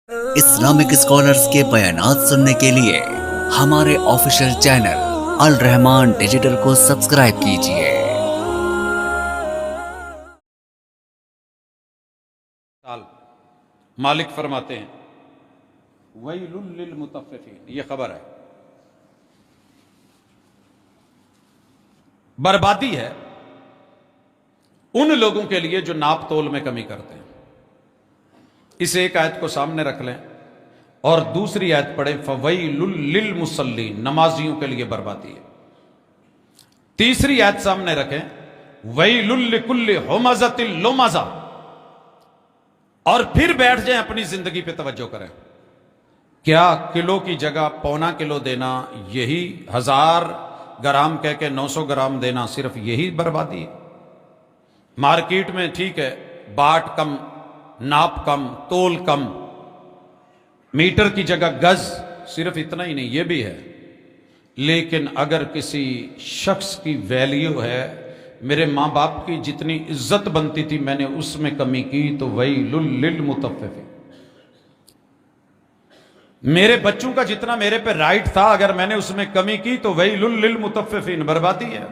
Islamic scholars کے بیانات سننے کے لیے ہمارے آفیشیل چینل الرحمان ڈیجیٹل کو سبسکرائب کیجئے۔ مالک فرماتے ہیں ویل للمطففین، یہ خبر ہے، بربادی ہے ان لوگوں کے لیے جو ناپ تول میں کمی کرتے ہیں۔ اس ایک آیت کو سامنے رکھ لیں اور دوسری آیت پڑھیں فویل للمصلین، نمازیوں کے لیے بربادی ہے۔ تیسری آیت سامنے رکھیں ویل لکل ہمزۃ لمزہ، اور پھر بیٹھ جائیں اپنی زندگی پہ توجہ کریں۔ کیا کلو کی جگہ پونا کلو دینا، یہی 1000 گرام کہہ کے 900 گرام دینا، صرف یہی بربادی ہے؟ مارکیٹ میں ٹھیک ہے باٹ کم، ناپ کم، تول کم، میٹر کی جگہ گز، صرف اتنا ہی نہیں، یہ بھی ہے، لیکن اگر کسی شخص کی ویلیو ہے، میرے ماں باپ کی جتنی عزت بنتی تھی میں نے اس میں کمی کی تو ویل للمطففین، میرے بچوں کا جتنا میرے پہ رائٹ تھا اگر میں نے اس میں کمی کی تو ویل للمطففین، بربادی ہے۔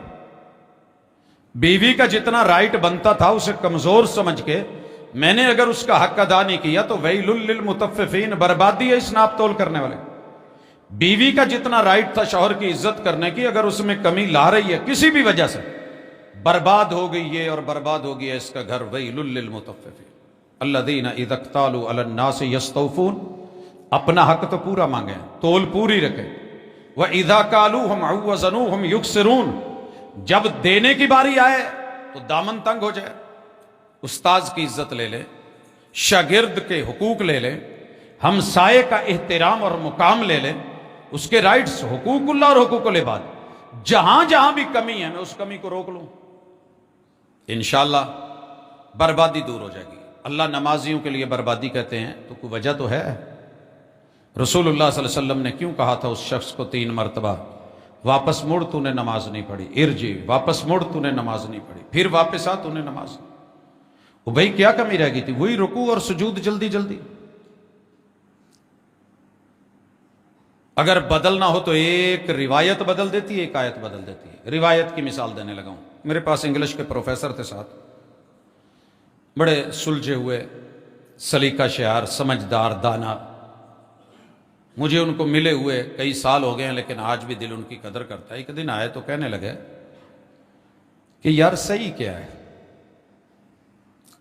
بیوی کا جتنا رائٹ بنتا تھا اسے کمزور سمجھ کے میں نے اگر اس کا حق ادا نہیں کیا تو ویل للمطففین، بربادی ہے اس ناپ تول کرنے والے۔ بیوی کا جتنا رائٹ تھا شوہر کی عزت کرنے کی، اگر اس میں کمی لا رہی ہے کسی بھی وجہ سے، برباد ہو گئی یہ اور برباد ہو گیا اس کا گھر۔ ویل للمطففین الذین اذا اکتالوا علی الناس یستوفون، اپنا حق تو پورا مانگیں، تول پوری رکھیں۔ وَإِذَا كَالُوهُمْ أَوْ وَزَنُوهُمْ يُخْسِرُونَ، جب دینے کی باری آئے تو دامن تنگ ہو جائے۔ استاذ کی عزت لے لیں، شاگرد کے حقوق لے لیں، ہمسائے کا احترام اور مقام لے لیں، اس کے رائٹس، حقوق اللہ اور حقوق العباد، جہاں جہاں بھی کمی ہے میں اس کمی کو روک لوں، انشاءاللہ بربادی دور ہو جائے گی۔ اللہ نمازیوں کے لیے بربادی کہتے ہیں تو کوئی وجہ تو ہے۔ رسول اللہ صلی اللہ علیہ وسلم نے کیوں کہا تھا اس شخص کو 3 مرتبہ واپس مڑ تو نے نماز نہیں پڑھی، ارجع، واپس مڑ تو نے نماز نہیں پڑھی، پھر واپس آ تو نے نماز، وہ بھائی کیا کمی رہ گئی تھی؟ وہی رکوع اور سجود جلدی جلدی۔ اگر بدلنا ہو تو ایک روایت بدل دیتی ہے، ایک آیت بدل دیتی ہے۔ روایت کی مثال دینے لگا ہوں، میرے پاس انگلش کے پروفیسر تھے ساتھ، بڑے سلجھے ہوئے، سلیقہ شعار، سمجھدار، دانا، مجھے ان کو ملے ہوئے کئی سال ہو گئے ہیں لیکن آج بھی دل ان کی قدر کرتا ہے۔ ایک دن آئے تو کہنے لگے کہ یار صحیح کیا ہے،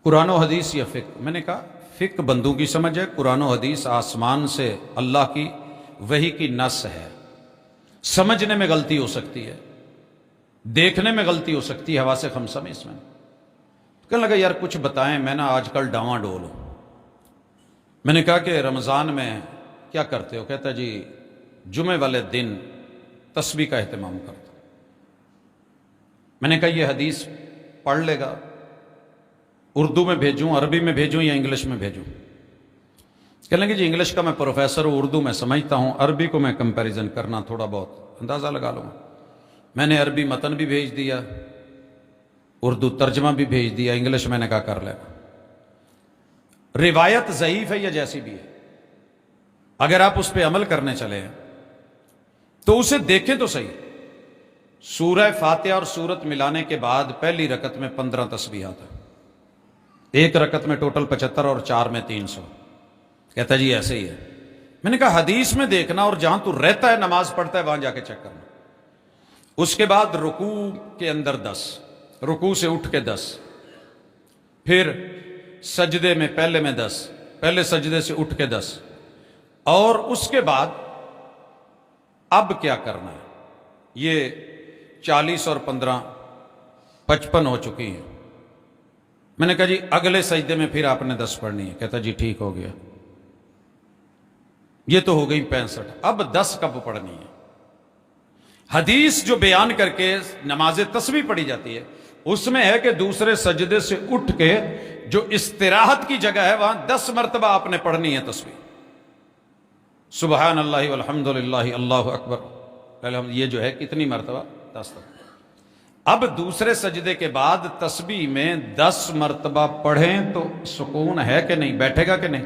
قرآن و حدیث یا فقہ؟ میں نے کہا فقہ بندوں کی سمجھ ہے، قرآن و حدیث آسمان سے اللہ کی وحی کی نص ہے، سمجھنے میں غلطی ہو سکتی ہے، دیکھنے میں غلطی ہو سکتی ہے، حواس خمسہ میں اس میں۔ کہنے لگا یار کچھ بتائیں، میں نا آج کل ڈاواں ڈول ہوں۔ میں نے کہا کہ رمضان میں کیا کرتے ہو؟ کہتا جی جمعے والے دن تسبیح کا اہتمام کرتا ہوں۔ میں نے کہا یہ حدیث پڑھ لے گا؟ اردو میں بھیجوں، عربی میں بھیجوں یا انگلش میں بھیجوں؟ کہنے لگے جی انگلش کا میں پروفیسر ہوں، اردو میں سمجھتا ہوں، عربی کو میں کمپیریزن کرنا تھوڑا بہت اندازہ لگا لوں۔ میں نے عربی متن بھی بھیج دیا، اردو ترجمہ بھی بھیج دیا، انگلش میں نے کہا کر لینا۔ روایت ضعیف ہے یا جیسی بھی ہے، اگر آپ اس پہ عمل کرنے چلے ہیں تو اسے دیکھیں تو صحیح۔ سورہ فاتحہ اور سورت ملانے کے بعد پہلی رکعت میں 15 تسبیحات ہیں، ایک رکعت میں ٹوٹل 75 اور 4 میں 300۔ کہتا جی ایسے ہی ہے۔ میں نے کہا حدیث میں دیکھنا اور جہاں تو رہتا ہے نماز پڑھتا ہے وہاں جا کے چیک کرنا۔ اس کے بعد رکوع کے اندر 10، رکوع سے اٹھ کے 10، پھر سجدے میں پہلے میں 10، پہلے سجدے سے اٹھ کے 10، اور اس کے بعد اب کیا کرنا ہے؟ یہ 40 اور 15 55 ہو چکی ہیں۔ میں نے کہا جی اگلے سجدے میں پھر آپ نے 10 پڑھنی ہے۔ کہتا جی ٹھیک ہو گیا، یہ تو ہو گئی 65، اب 10 کب پڑھنی ہے؟ حدیث جو بیان کر کے نماز تسبیح پڑھی جاتی ہے اس میں ہے کہ دوسرے سجدے سے اٹھ کے جو استراحت کی جگہ ہے وہاں 10 مرتبہ آپ نے پڑھنی ہے تسبیح، سبحان اللہ والحمد للہ اللہ اکبر، یہ جو ہے کتنی مرتبہ؟ 10 تک۔ اب دوسرے سجدے کے بعد تسبیح میں 10 مرتبہ پڑھیں تو سکون ہے کہ نہیں؟ بیٹھے گا کہ نہیں؟